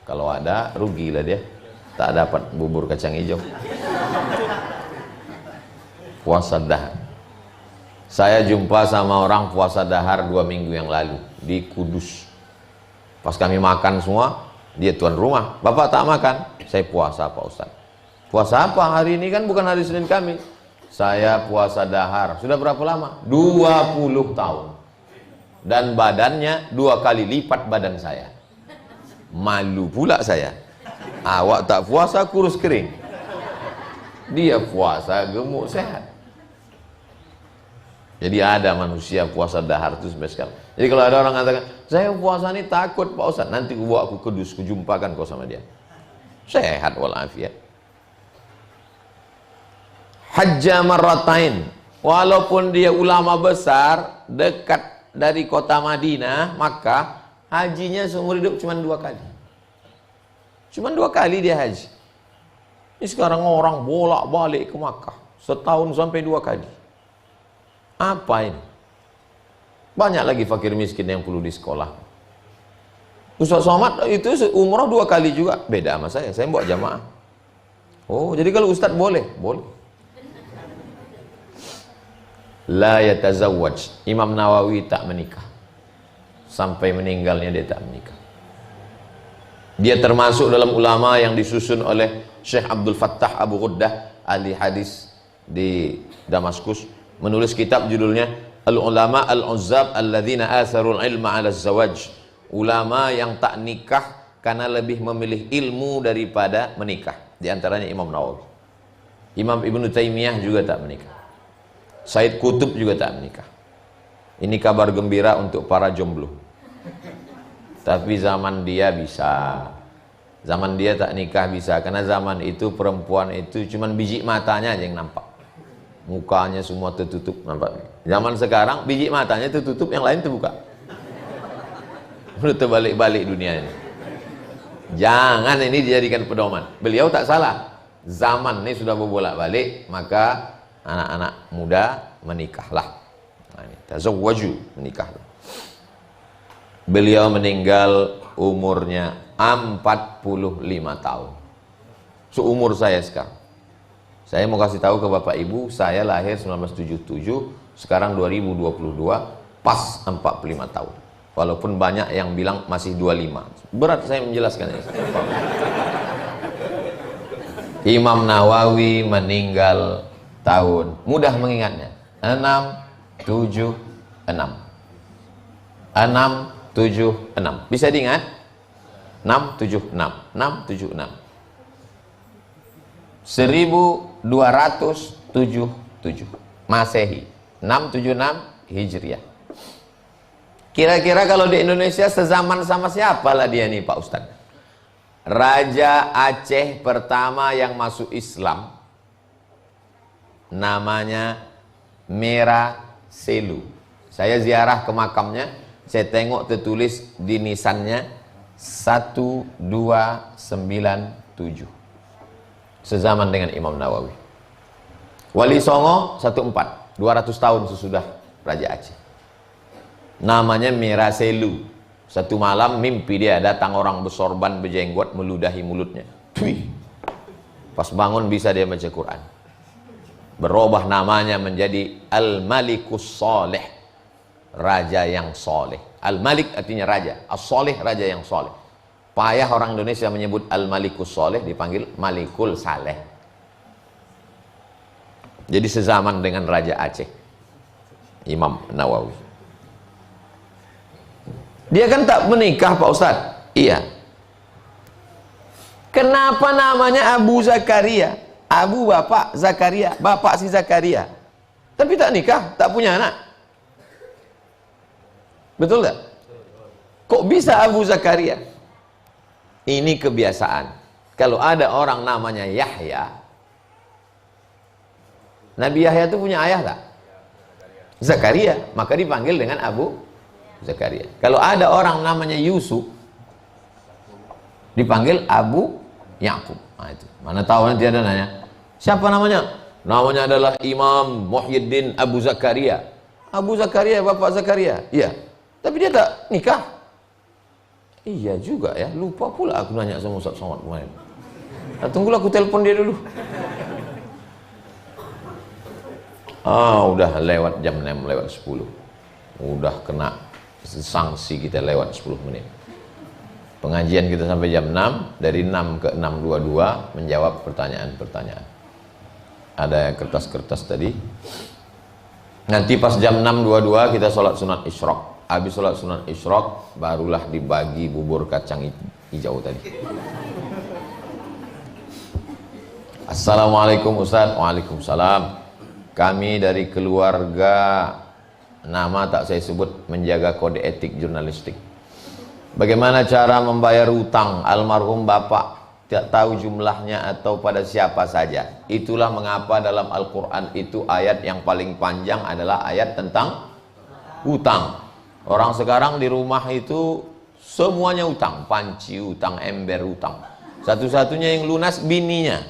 Kalau ada, rugilah dia. Tak dapat bubur kacang hijau. Puasa dahar. Saya jumpa sama orang puasa dahar 2 minggu yang lalu di Kudus. Pas kami makan semua, dia tuan rumah. Bapak tak makan? Saya puasa Pak Ustaz. Puasa apa? Hari ini kan bukan hari Senin Kamis. Saya puasa dahar. Sudah berapa lama? 20 tahun. Dan badannya 2 kali lipat badan saya. Malu pula saya. Awak tak puasa kurus kering. Dia puasa gemuk sehat. Jadi ada manusia puasa dahar itu sampai sekarang. Jadi kalau ada orang katakan, saya puasa ini takut Pak Ustaz, nanti bawa aku ke Kudus, kujumpakan kau sama dia. Sehat walafiat. Hajja marratain. Walaupun dia ulama besar, dekat dari kota Madinah, maka hajinya seumur hidup cuma 2 kali. Cuma 2 kali dia haji. Ini sekarang orang bolak-balik ke Makkah, setahun sampai 2 kali. Apa ini? Banyak lagi fakir miskin yang perlu di sekolah. Ustaz Somad itu umroh 2 kali juga. Beda sama saya bawa jamaah. Oh, jadi kalau Ustaz boleh? Boleh. La yatazawwaj. Imam Nawawi tak menikah. Sampai meninggalnya dia tak menikah. Dia termasuk dalam ulama yang disusun oleh Syekh Abdul Fattah Abu Ghuddah, ahli hadis di Damaskus, menulis kitab judulnya Al-Ulama Al-Uzzab Alladzina Atharul Ilma 'ala Zawaj. Ulama yang tak nikah karena lebih memilih ilmu daripada menikah. Di antaranya Imam Nawawi. Imam Ibnu Taimiyah juga tak menikah. Said Qutb juga tak menikah. Ini kabar gembira untuk para jomblo. Tapi zaman dia bisa. Zaman dia tak nikah bisa. Karena zaman itu perempuan itu cuman biji matanya aja yang nampak. Mukanya semua tertutup, nampak. Zaman sekarang biji matanya tertutup, yang lain terbuka. Udah terbalik-balik dunia ini. Jangan ini dijadikan pedoman. Beliau tak salah. Zaman ini sudah berbolak-balik, maka anak-anak muda menikahlah. Nah, ini tazawwaju, menikahlah. Beliau meninggal umurnya 45 tahun. Seumur saya sekarang. Saya mau kasih tahu ke Bapak Ibu, saya lahir 1977, sekarang 2022, pas 45 tahun. Walaupun banyak yang bilang masih 25. Berat saya menjelaskannya. Imam Nawawi meninggal tahun, mudah mengingatnya, 676. 676. Bisa diingat? 676. 676. 1277 Masehi. 676 Hijriah. Kira-kira kalau di Indonesia sezaman sama siapa lah dia nih Pak Ustadz? Raja Aceh pertama yang masuk Islam namanya Mera Selu. Saya ziarah ke makamnya, saya tengok tertulis di nisannya 1297. Sezaman dengan Imam Nawawi. Wali Songo 14, 200 tahun sesudah Raja Aceh. Namanya Mera Selu. Satu malam mimpi dia datang orang bersorban berjenggot meludahi mulutnya. Tuih. Pas bangun bisa dia baca Quran. Berubah namanya menjadi Al-Malikus Soleh, raja yang soleh. Al-Malik artinya raja, As-Soleh raja yang soleh. Payah orang Indonesia menyebut Al-Malikus Soleh, dipanggil Malikul Saleh. Jadi sezaman dengan Raja Aceh, Imam Nawawi. Dia kan tak menikah Pak Ustadz. Iya. Kenapa namanya Abu Zakaria? Abu bapak Zakaria, bapak si Zakaria. Tapi tak nikah, tak punya anak. Betul tak? Kok bisa Abu Zakaria? Ini kebiasaan. Kalau ada orang namanya Yahya, Nabi Yahya itu punya ayah tak? Zakaria, maka dipanggil dengan Abu Zakaria. Kalau ada orang namanya Yusuf, dipanggil Abu Yakub. Nah, itu. Mana tahu nanti ada nanya, siapa namanya? Namanya adalah Imam Muhyiddin Abu Zakaria. Abu Zakaria, Bapak Zakaria. Iya. Tapi dia tak nikah. Iya juga ya, lupa pula aku nanya sama Ustaz Somad kemarin. Nah, tunggulah aku telepon dia dulu. Udah lewat jam 6, lewat 10. Udah kena sanksi kita lewat 10 menit. Pengajian kita sampai jam 6, dari 6 ke 6.22 menjawab pertanyaan-pertanyaan. Ada kertas-kertas tadi. Nanti pas jam 6.22 kita sholat sunat isyraq. Habis sholat sunat isyraq barulah dibagi bubur kacang hijau tadi. Assalamualaikum Ustaz. Waalaikumsalam. Kami dari keluarga, nama tak saya sebut, menjaga kode etik jurnalistik. Bagaimana cara membayar hutang almarhum bapak? Tidak tahu jumlahnya atau pada siapa saja. Itulah mengapa dalam Al-Quran itu ayat yang paling panjang adalah ayat tentang hutang. Orang sekarang di rumah itu semuanya hutang. Panci hutang, ember hutang. Satu-satunya yang lunas bininya.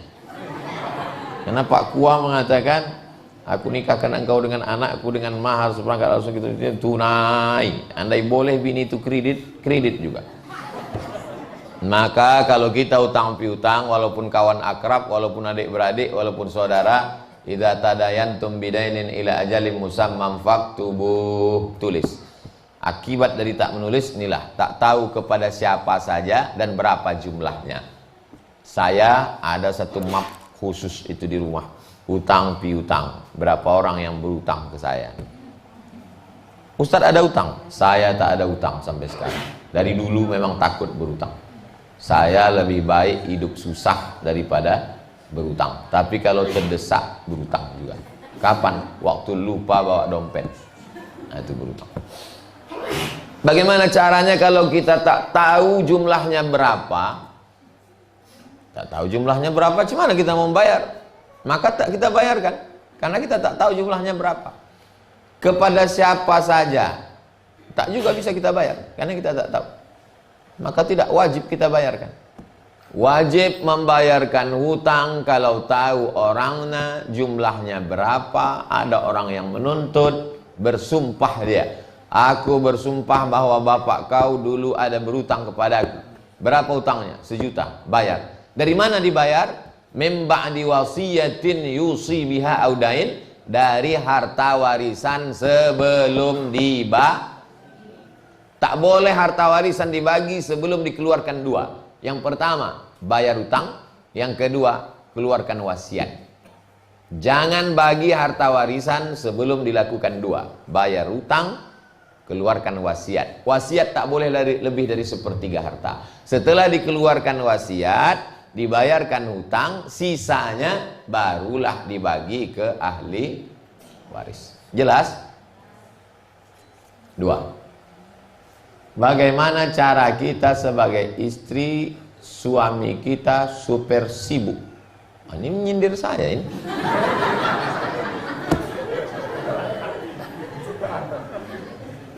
Karena Pak Kua mengatakan, aku nikahkan engkau dengan anakku dengan mahar seperangkat langsung gitu, tunai. Andai boleh bini itu kredit juga. Maka kalau kita hutang piutang, walaupun kawan akrab, walaupun adik beradik, walaupun saudara, idza tadayantum bidainin ila ajalin musamman faktubuh, tulis. Akibat dari tak menulis inilah, tak tahu kepada siapa saja dan berapa jumlahnya. Saya ada satu map khusus itu di rumah, hutang piutang, berapa orang yang berutang ke saya. Ustadz ada utang? Saya tak ada utang sampai sekarang. Dari dulu memang takut berutang. Saya lebih baik hidup susah daripada berutang. Tapi kalau terdesak berutang juga. Kapan? Waktu lupa bawa dompet. Nah, itu berutang. Bagaimana caranya kalau kita tak tahu jumlahnya berapa? Tak tahu jumlahnya berapa, gimana kita mau bayar? Maka tak kita bayarkan. Karena kita tak tahu jumlahnya berapa. Kepada siapa saja tak juga bisa kita bayar. Karena kita tak tahu. Maka tidak wajib kita bayarkan. Wajib membayarkan hutang kalau tahu orangnya, jumlahnya berapa, ada orang yang menuntut, bersumpah dia. Aku bersumpah bahwa bapak kau dulu ada berutang kepadaku. Berapa hutangnya? 1 juta. Bayar. Dari mana dibayar? Mim ba'di wasiyatin yusi biha audain. Dari harta warisan sebelum dibagi. Tak boleh harta warisan dibagi sebelum dikeluarkan 2. Yang pertama, bayar hutang. Yang kedua, keluarkan wasiat. Jangan bagi harta warisan sebelum dilakukan 2. Bayar hutang, keluarkan wasiat. Wasiat tak boleh lebih dari 1/3 harta. Setelah dikeluarkan wasiat, dibayarkan hutang, sisanya barulah dibagi ke ahli waris. Jelas? 2. Bagaimana cara kita sebagai istri, suami kita super sibuk? Ini menyindir saya ini.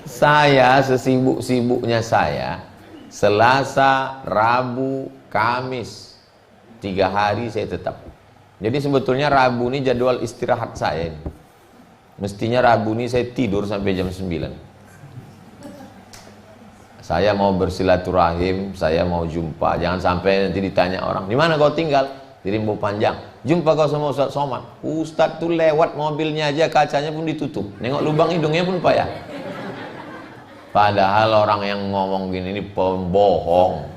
Saya sesibuk-sibuknya saya, Selasa, Rabu, Kamis, 3 hari saya tetap. Jadi sebetulnya Rabu ini jadwal istirahat saya ini. Mestinya Rabu ini saya tidur sampai jam 9. Saya mau bersilaturahim, saya mau jumpa. Jangan sampai nanti ditanya orang, di mana kau tinggal? Di Rimbo Panjang. Jumpa kau sama Ustaz Somad. Ustaz tuh lewat mobilnya aja, kacanya pun ditutup. Nengok lubang hidungnya pun payah. Padahal orang yang ngomong gini ini pembohong.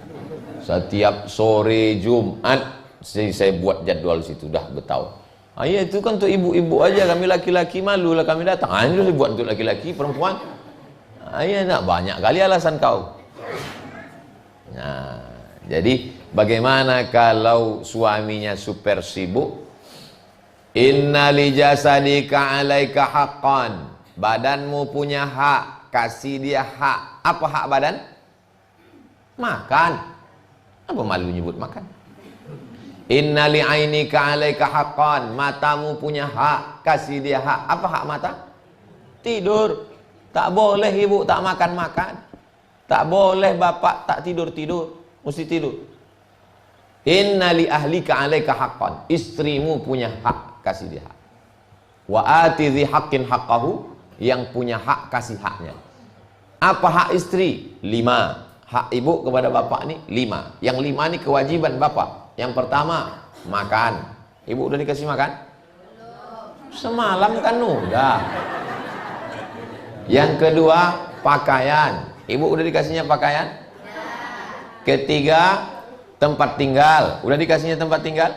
Setiap sore Jumat saya buat jadwal situ, dah bertahun. Iya itu kan untuk ibu-ibu aja, kami laki-laki malu lah kami datang. Ini saya buat untuk laki-laki, perempuan. Iya nak, banyak kali alasan kau. Nah, jadi bagaimana kalau suaminya super sibuk? Inna li jasadika 'alaika haqqan. Badanmu punya hak, kasih dia hak. Apa hak badan? Makan. Apa malu nyebut makan? Inna li 'ainika 'alaika haqqan. Matamu punya hak, kasih dia hak. Apa hak mata? Tidur. Tak boleh ibu tak makan-makan. Tak boleh bapak tak tidur-tidur. Mesti tidur. Inna li ahlika 'alaika haqqan. Istrimu punya hak, kasih dia hak. Wa ati dzi haqqin haqqahu, yang punya hak kasih haknya. Apa hak istri? 5. Hak ibu kepada bapak nih 5. Yang 5 nih kewajiban bapak. Yang pertama, makan. Ibu udah dikasih makan? Semalam kan udah. Yang kedua, pakaian. Ibu udah dikasihnya pakaian? Ketiga, tempat tinggal. Udah dikasihnya tempat tinggal?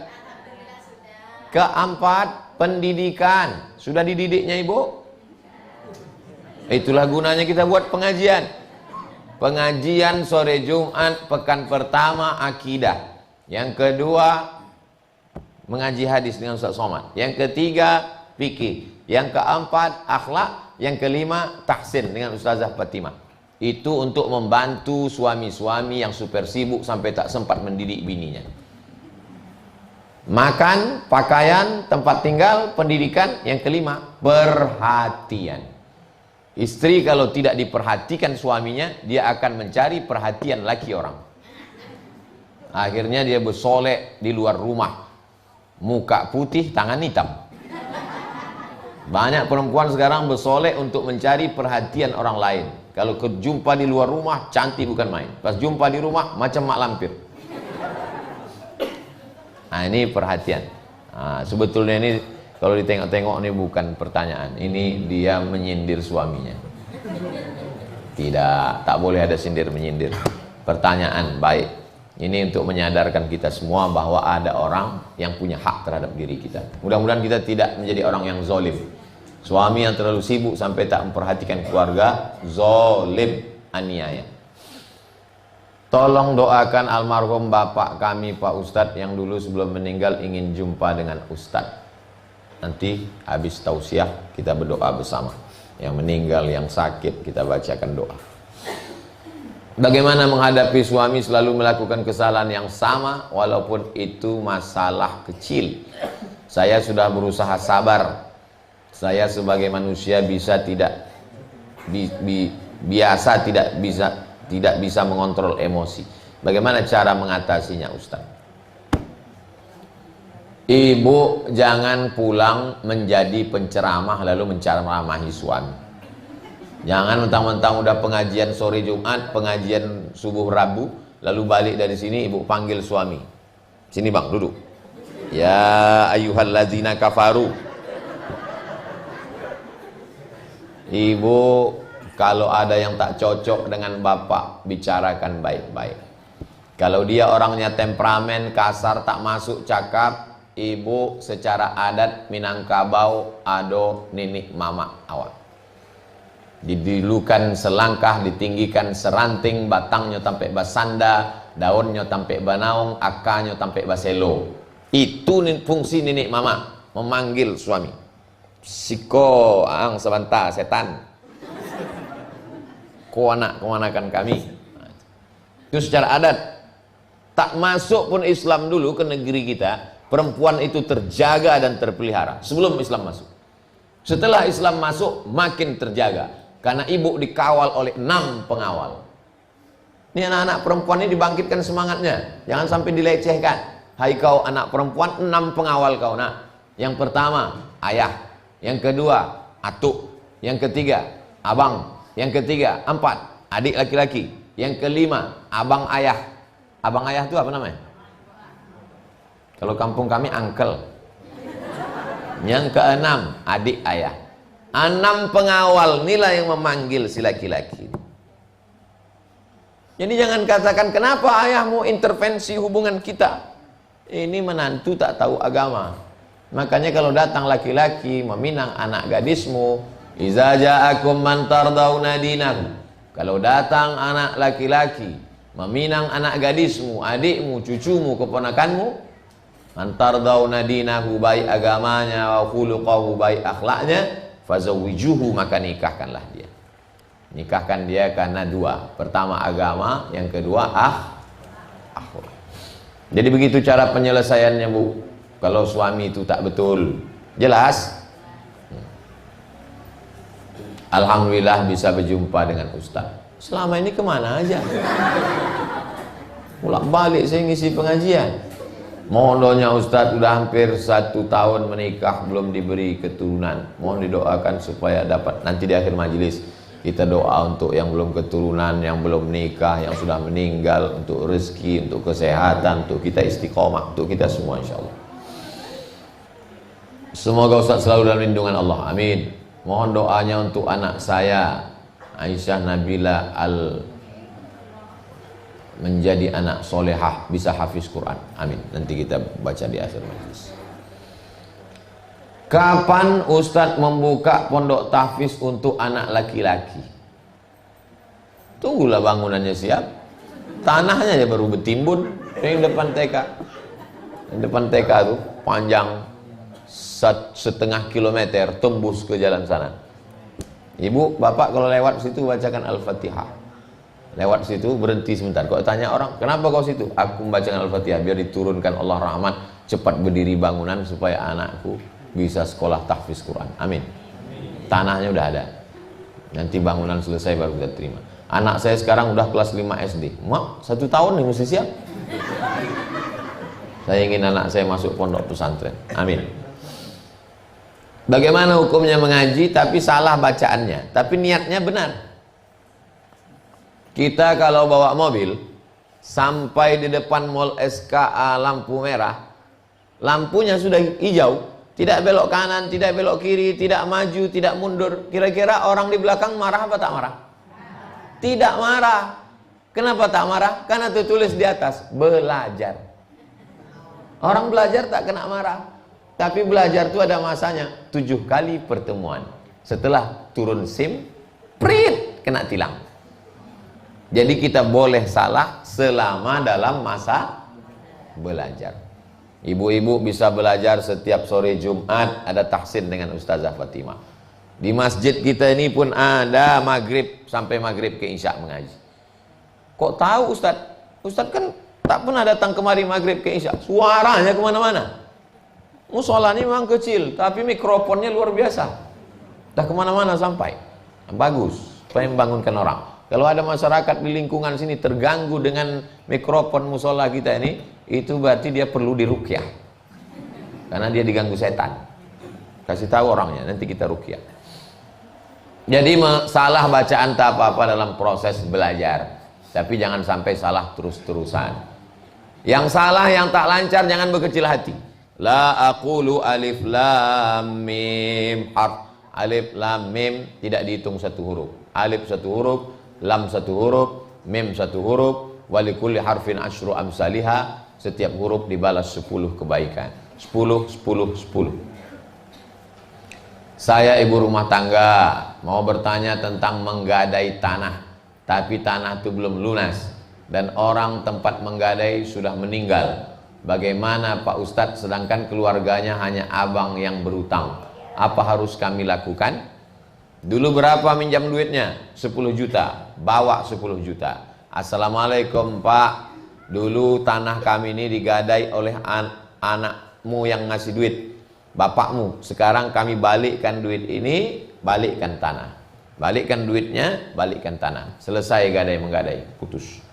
Keempat, pendidikan. Sudah dididiknya ibu? Itulah gunanya kita buat pengajian. Pengajian sore Jumat, pekan pertama akidah. Yang kedua, mengaji hadis dengan Ustaz Somad. Yang ketiga, fikih. Yang keempat, akhlak. Yang kelima, tahsin dengan Ustazah Fatimah. Itu untuk membantu suami-suami yang super sibuk sampai tak sempat mendidik bininya. Makan, pakaian, tempat tinggal, pendidikan. Yang kelima, perhatian. Istri kalau tidak diperhatikan suaminya, dia akan mencari perhatian laki orang. Akhirnya dia bersolek di luar rumah, muka putih, tangan hitam. Banyak perempuan sekarang bersolek untuk mencari perhatian orang lain. Kalau jumpa di luar rumah, cantik bukan main. Pas jumpa di rumah, macam mak lampir. Nah, ini perhatian. Nah, sebetulnya ini kalau ditengok-tengok ini bukan pertanyaan. Ini dia menyindir suaminya. Tidak, tak boleh ada sindir menyindir. Pertanyaan baik. Ini untuk menyadarkan kita semua bahwa ada orang yang punya hak terhadap diri kita. Mudah-mudahan kita tidak menjadi orang yang zalim. Suami yang terlalu sibuk sampai tak memperhatikan keluarga, zalim, aniaya. Tolong doakan almarhum bapak kami Pak Ustadz yang dulu sebelum meninggal ingin jumpa dengan Ustadz. Nanti habis tausiah kita berdoa bersama. Yang meninggal, yang sakit kita bacakan doa. Bagaimana menghadapi suami selalu melakukan kesalahan yang sama walaupun itu masalah kecil? Saya sudah berusaha sabar. Saya sebagai manusia biasa tidak bisa mengontrol emosi. Bagaimana cara mengatasinya, Ustaz? Ibu jangan pulang menjadi penceramah lalu menceramahi suami. Jangan mentang-mentang udah pengajian sore Jumat, pengajian subuh Rabu, lalu balik dari sini ibu panggil suami. Sini bang, duduk. Ya ayyuhalladzina kafaru. Ibu, kalau ada yang tak cocok dengan bapak, bicarakan baik-baik. Kalau dia orangnya temperamen, kasar, tak masuk cakap, ibu secara adat Minangkabau, ado, ninik, mama, awak. Didilukan selangkah, ditinggikan seranting, batangnya tampe basanda, daunnya tampe banaung, akarnya tampe baselo. Itu fungsi nenek mama, memanggil suami. Siko, ang sebanta, setan. Ko anak, kemanakan kami. Itu secara adat. Tak masuk pun Islam dulu ke negeri kita, perempuan itu terjaga dan terpelihara sebelum Islam masuk. Setelah Islam masuk, makin terjaga. Karena ibu dikawal oleh 6 pengawal. Ini anak-anak perempuan ini dibangkitkan semangatnya. Jangan sampai dilecehkan. Hai kau anak perempuan, 6 pengawal kau nak. Yang pertama, ayah. Yang kedua, atuk. Yang ketiga, abang. Yang ketiga, 4, adik laki-laki. Yang kelima, abang ayah. Abang ayah itu apa namanya? Kalau kampung kami, uncle. Yang keenam, adik ayah. 6 pengawal inilah yang memanggil si laki-laki. Jadi jangan katakan kenapa ayahmu intervensi hubungan kita. Ini menantu tak tahu agama. Makanya kalau datang laki-laki meminang anak gadismu, iza ja'akum man tardawna dinahu. Kalau datang anak laki-laki meminang anak gadismu, adikmu, cucumu, keponakanmu, man tardawna dinahu, baik agamanya, wa khuluqahu, baik akhlaknya, fazawijuhu, maka nikahkanlah dia. Nikahkan dia karena 2. Pertama agama, yang kedua akhlak. Jadi begitu cara penyelesaiannya, Bu. Kalau suami itu tak betul. Jelas? Alhamdulillah bisa berjumpa dengan Ustaz. Selama ini kemana aja? Pulang balik saya ngisi pengajian. Mohon doanya Ustadz, udah hampir 1 tahun menikah belum diberi keturunan. Mohon didoakan supaya dapat. Nanti di akhir majelis kita doa untuk yang belum keturunan, yang belum menikah, yang sudah meninggal, untuk rezeki, untuk kesehatan, untuk kita istiqomah, untuk kita semua insya Allah. Semoga Ustadz selalu dalam lindungan Allah, amin. Mohon doanya untuk anak saya Aisyah Nabila menjadi anak solehah, bisa hafiz Quran, amin. Nanti kita baca di akhir majlis. Kapan Ustadz membuka pondok tahfiz untuk anak laki-laki? Tunggulah bangunannya siap, tanahnya aja baru bertimbun. Yang depan TK, yang depan TK tuh panjang 1,5 kilometer tembus ke jalan sana. Ibu, bapak kalau lewat situ bacakan Al-Fatihah. Lewat situ berhenti sebentar. Kau tanya orang, kenapa kau situ? Aku membacakan Al-Fatihah biar diturunkan Allah rahmat, cepat berdiri bangunan supaya anakku bisa sekolah tahfiz Quran. Amin. Tanahnya udah ada. Nanti bangunan selesai baru kita terima. Anak saya sekarang udah kelas 5 SD. Mak, 1 tahun nih mesti siap. Saya ingin anak saya masuk pondok pesantren. Amin. Bagaimana hukumnya mengaji tapi salah bacaannya, tapi niatnya benar? Kita kalau bawa mobil sampai di depan mall SKA lampu merah, lampunya sudah hijau, tidak belok kanan, tidak belok kiri, tidak maju, tidak mundur. Kira-kira orang di belakang marah apa tak marah? Tidak marah. Kenapa tak marah? Karena tertulis di atas belajar. Orang belajar tak kena marah. Tapi belajar itu ada masanya, 7 kali pertemuan. Setelah turun SIM, prit, kena tilang. Jadi kita boleh salah selama dalam masa belajar. Ibu-ibu bisa belajar setiap sore Jumat, ada tahsin dengan Ustazah Fatimah. Di masjid kita ini pun ada maghrib sampai maghrib ke isya mengaji. Kok tahu Ustaz? Ustaz kan tak pernah datang kemari maghrib ke isya. Suaranya kemana-mana. Musola ini memang kecil, tapi mikrofonnya luar biasa. Dah kemana-mana sampai. Bagus, supaya membangunkan orang. Kalau ada masyarakat di lingkungan sini terganggu dengan mikrofon musola kita ini, itu berarti dia perlu diruqyah. Karena dia diganggu setan. Kasih tahu orangnya, nanti kita ruqyah. Jadi salah bacaan tak apa-apa dalam proses belajar. Tapi jangan sampai salah terus-terusan. Yang salah, yang tak lancar, jangan berkecil hati. La aqulu alif lam mim harf. Alif lam mim tidak dihitung 1 huruf. Alif 1 huruf, lam 1 huruf, mim 1 huruf, walikulli harfin asyru amsalihah. Setiap huruf dibalas 10 kebaikan. 10, 10, 10. Saya ibu rumah tangga mau bertanya tentang menggadai tanah, tapi tanah itu belum lunas dan orang tempat menggadai sudah meninggal. Bagaimana Pak Ustadz, sedangkan keluarganya hanya abang yang berutang? Apa harus kami lakukan? Dulu berapa minjam duitnya? 10 juta. Bawa 10 juta. Assalamualaikum Pak, dulu tanah kami ini digadai oleh anakmu yang ngasih duit, bapakmu. Sekarang kami balikkan duit ini, balikkan tanah. Balikkan duitnya, balikkan tanah. Selesai gadai menggadai, putus.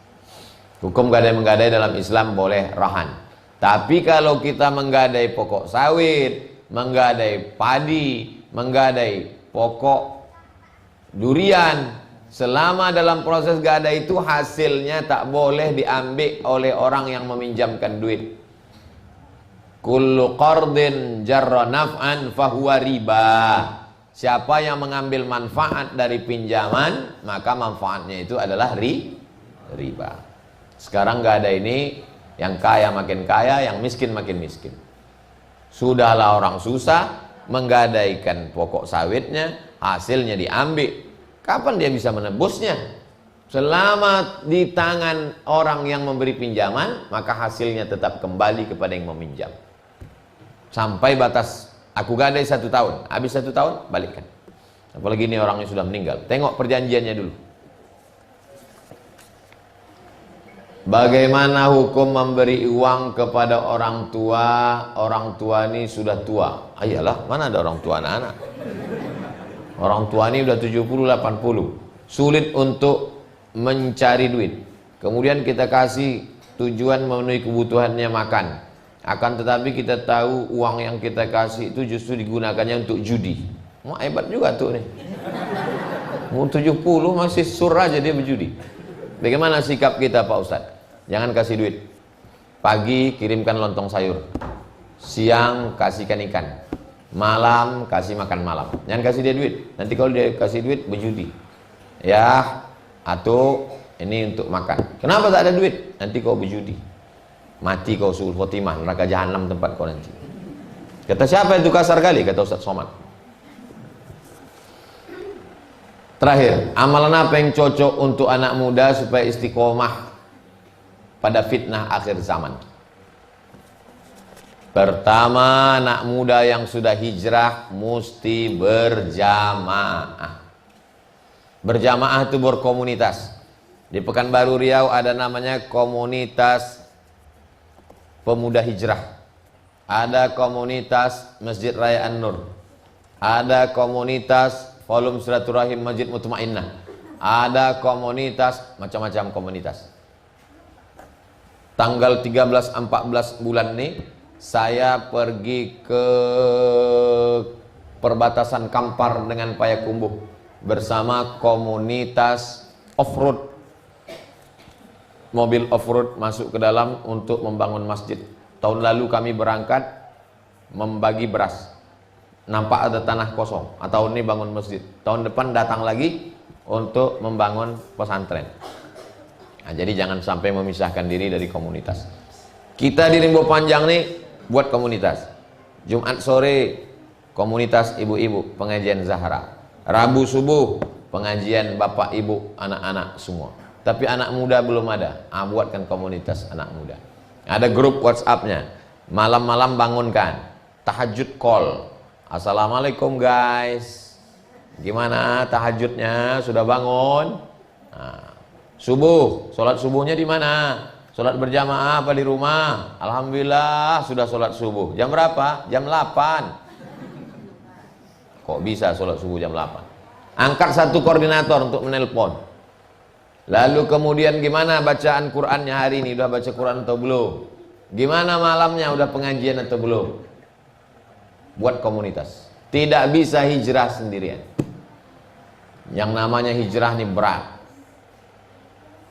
Hukum gadai menggadai dalam Islam boleh rahan. Tapi kalau kita menggadai pokok sawit, menggadai padi, menggadai pokok durian, selama dalam proses gadai itu hasilnya tak boleh diambil oleh orang yang meminjamkan duit. Kullu qardin jarra naf'an fahuwa riba. Siapa yang mengambil manfaat dari pinjaman, maka manfaatnya itu adalah riba. Sekarang gadai ini yang kaya makin kaya, yang miskin makin miskin. Sudahlah orang susah menggadaikan pokok sawitnya, hasilnya diambil. Kapan dia bisa menebusnya? Selama di tangan orang yang memberi pinjaman, maka hasilnya tetap kembali kepada yang meminjam. Sampai batas, aku gadai 1 tahun, habis 1 tahun, balikkan. Apalagi ini orangnya sudah meninggal. Tengok perjanjiannya dulu. Bagaimana hukum memberi uang kepada orang tua? Orang tua ini sudah tua. Ayalah, mana ada orang tua anak-anak? Orang tua ini sudah 70-80. Sulit untuk mencari duit. Kemudian kita kasih tujuan memenuhi kebutuhannya makan. Akan tetapi kita tahu uang yang kita kasih itu justru digunakannya untuk judi. Wah, hebat juga tuh nih. Mau 70 masih sur aja dia berjudi. Bagaimana sikap kita Pak Ustadz? Jangan kasih duit. Pagi kirimkan lontong sayur, siang kasihkan ikan, malam kasih makan malam. Jangan kasih dia duit. Nanti kalau dia kasih duit berjudi. Ya, atau ini untuk makan. Kenapa tak ada duit? Nanti kau berjudi. Mati kau suul khotimah, neraka jahanam tempat kau nanti. Kata siapa itu kasar kali? Kata Ustaz Somad. Terakhir, amalan apa yang cocok untuk anak muda supaya istiqomah pada fitnah akhir zaman? Pertama, anak muda yang sudah hijrah mesti berjamaah. Berjamaah itu berkomunitas. Di Pekanbaru Riau ada namanya komunitas pemuda hijrah. Ada komunitas Masjid Raya An-Nur. Ada komunitas Forum Silaturahim Masjid Mutmainnah. Ada komunitas, macam-macam komunitas. Tanggal 13-14 bulan ini saya pergi ke perbatasan Kampar dengan Payakumbuh bersama komunitas off-road. Mobil off-road masuk ke dalam untuk membangun masjid. Tahun lalu kami berangkat membagi beras. Nampak ada tanah kosong. Tahun ini bangun masjid. Tahun depan datang lagi untuk membangun pesantren. Nah, jadi jangan sampai memisahkan diri dari komunitas. Kita di Rimbo Panjang nih buat komunitas. Jumat sore komunitas ibu-ibu pengajian Zahra. Rabu subuh pengajian bapak ibu anak-anak semua. Tapi anak muda belum ada. Buatkan komunitas anak muda. Ada grup WhatsApp-nya. Malam-malam bangunkan. Tahajud call. Assalamualaikum guys. Gimana tahajudnya? Sudah bangun? Nah, subuh. Sholat subuhnya di mana? Sholat berjamaah apa di rumah? Alhamdulillah sudah sholat subuh. Jam berapa? Jam 8. Kok bisa sholat subuh jam 8? Angkat satu koordinator untuk menelpon. Lalu kemudian gimana bacaan Qur'annya hari ini? Udah baca Qur'an atau belum? Gimana malamnya? Udah pengajian atau belum? Buat komunitas. Tidak bisa hijrah sendirian. Yang namanya hijrah ini berat.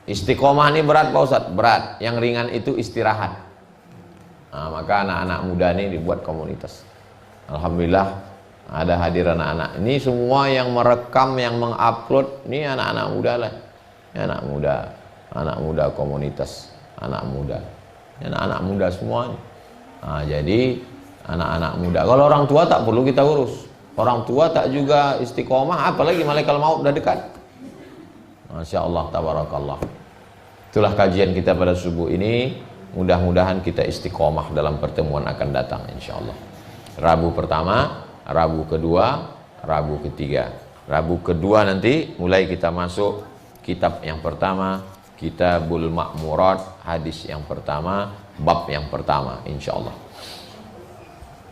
Istiqomah ini berat Pak Ustadz? Berat. Yang ringan itu istirahat. Nah, maka anak-anak muda ini dibuat komunitas. Alhamdulillah ada hadir anak-anak. Ini semua yang merekam, yang mengupload, ini anak-anak muda lah. Anak muda komunitas, anak muda semua. Nah, jadi anak-anak muda. Kalau orang tua tak perlu kita urus. Orang tua tak juga istiqomah, apalagi malaikat maut udah dekat. Masya Allah, tabarakallah. Itulah kajian kita pada subuh ini. Mudah-mudahan kita istiqomah dalam pertemuan akan datang, insya Allah. Rabu pertama, Rabu kedua, Rabu ketiga. Rabu kedua nanti mulai kita masuk kitab yang pertama, Kitabul Ma'murat, hadis yang pertama, bab yang pertama, insya Allah.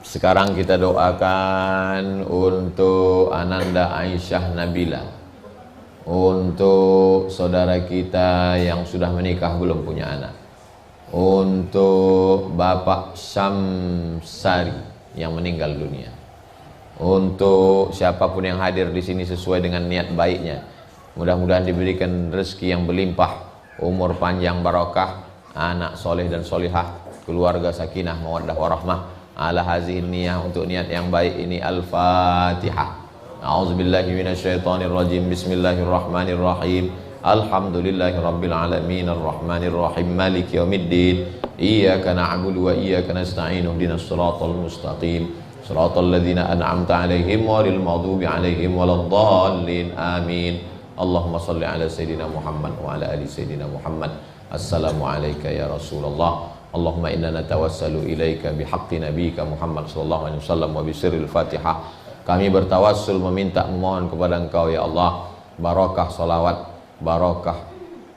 Sekarang kita doakan untuk Ananda Aisyah Nabila, untuk saudara kita yang sudah menikah belum punya anak, untuk Bapak Syamsari yang meninggal dunia, untuk siapapun yang hadir di sini sesuai dengan niat baiknya. Mudah-mudahan diberikan rezeki yang berlimpah, umur panjang barokah, anak soleh dan solihah, keluarga sakinah mawaddah warahmah. Ala hazihi niyah, untuk niat yang baik ini. Al-Fatihah. A'udzubillahi minasyaitonirrajim. Bismillahirrahmanirrahim. Alhamdulillahirabbil alamin arrahmanir rahim maliki yaumiddin. Iyyaka na'budu wa iyyaka nasta'in. Ihdinas siratal mustaqim. Siratal ladzina an'amta 'alaihim ghairil maghdubi 'alaihim waladdallin. Amin. Allahumma salli ala Sayyidina Muhammad wa ala ali Sayyidina Muhammad. Assalamualaikum ya Rasulullah. Allahumma inna natawassalu ilaika bihaqqi nabiyika Muhammad sallallahu alaihi wasallam wa bisirril Fatihah. Kami bertawassul meminta memohon kepada Engkau ya Allah barakah salawat, barakah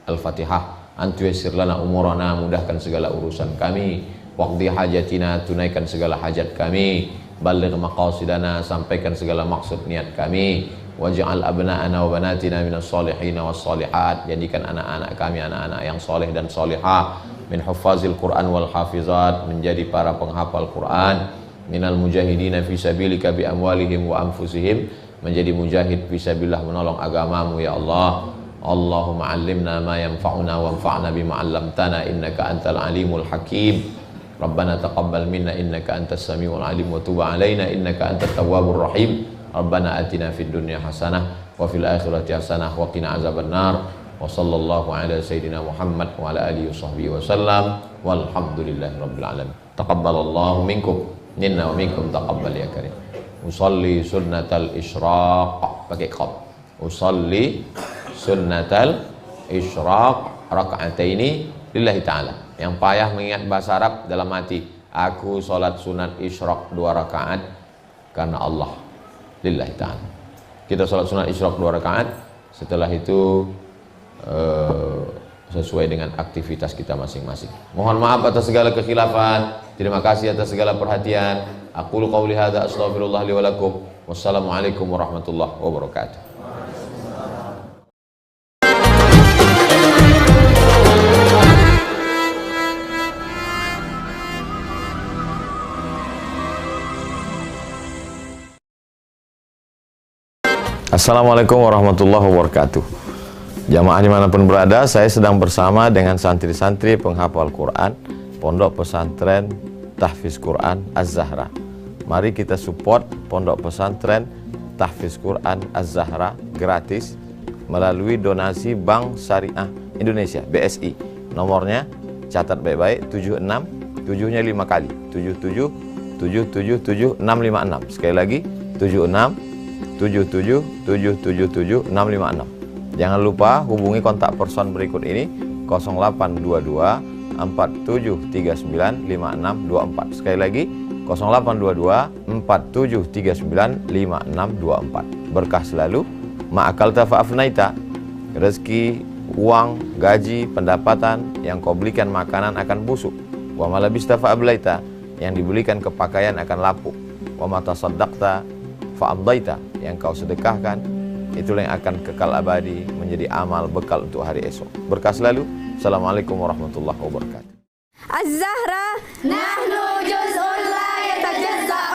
Al-Fatihah. Antu yassir lana umurana, mudahkan segala urusan kami. Waqdi hajatina, tunaikan segala hajat kami. Baligh maqasidana, sampaikan segala maksud niat kami. Waj'al abna'ana wa banatina minas solihin was solihat, jadikan anak-anak kami anak-anak yang soleh dan solihah, min huffazil Quran wal hafizat, menjadi para penghafal Quran, minal mujahidina fi sabilika bi amwalihim wa anfusihim, menjadi mujahid fisabilillah menolong agamamu ya Allah. Allahumma 'allimna ma yanfa'una wanfa'na bima 'allamtana innaka antal alimul hakim. Rabbana taqabbal minna innaka antas samiul alim wa tub 'alaina innaka antat tawwabur rahim. Rabbana atina fid dunya hasanah wa fil akhirati hasanah wa qina azabannar. Wa sallallahu ala sayyidina Muhammad wa ala alihi washabbihi wasallam walhamdulillahi rabbil alamin. Taqabbalallahu minkum minna wa minkum taqabbal ya karim. Usalli sunnatal isyraq pakai qaf. Usalli sunnatal isyraq raka'ataini lillahi ta'ala. Yang payah mengingat bahasa Arab dalam hati, aku salat sunat isyraq 2 rakaat karena Allah, lillahi ta'ala. Kita salat sunat isyraq 2 rakaat, setelah itu sesuai dengan aktivitas kita masing-masing. Mohon maaf atas segala kekhilafan. Terima kasih atas segala perhatian. Aqulu qauli hadza astaghfirullah li wa lakum. Wassalamualaikum warahmatullahi wabarakatuh. Assalamualaikum warahmatullahi wabarakatuh. Jamaah dimanapun berada, saya sedang bersama dengan santri-santri penghafal Quran Pondok Pesantren Tahfiz Quran Az-Zahra. Mari kita support Pondok Pesantren Tahfiz Quran Az-Zahra gratis melalui donasi Bank Syariah Indonesia (BSI). Nomornya catat baik-baik, 76 7-nya 5 kali, 77 777 656. Sekali lagi 76 77 777 656. Jangan lupa hubungi kontak person berikut ini 0822 4739 5624. Sekali lagi 0822 4739 5624. Berkah selalu, ma'akalta fa'afnaita. Rezeki, uang, gaji, pendapatan yang kau belikan makanan akan busuk. Wa malabista fa'ablaita, yang dibelikan kepakaian akan lapuk. Wa mata saddaqta fa'amdaita, yang kau sedekahkan itulah yang akan kekal abadi, menjadi amal bekal untuk hari esok. Berkah selalu. Assalamualaikum warahmatullahi wabarakatuh. Az-Zahra nahnu juz'un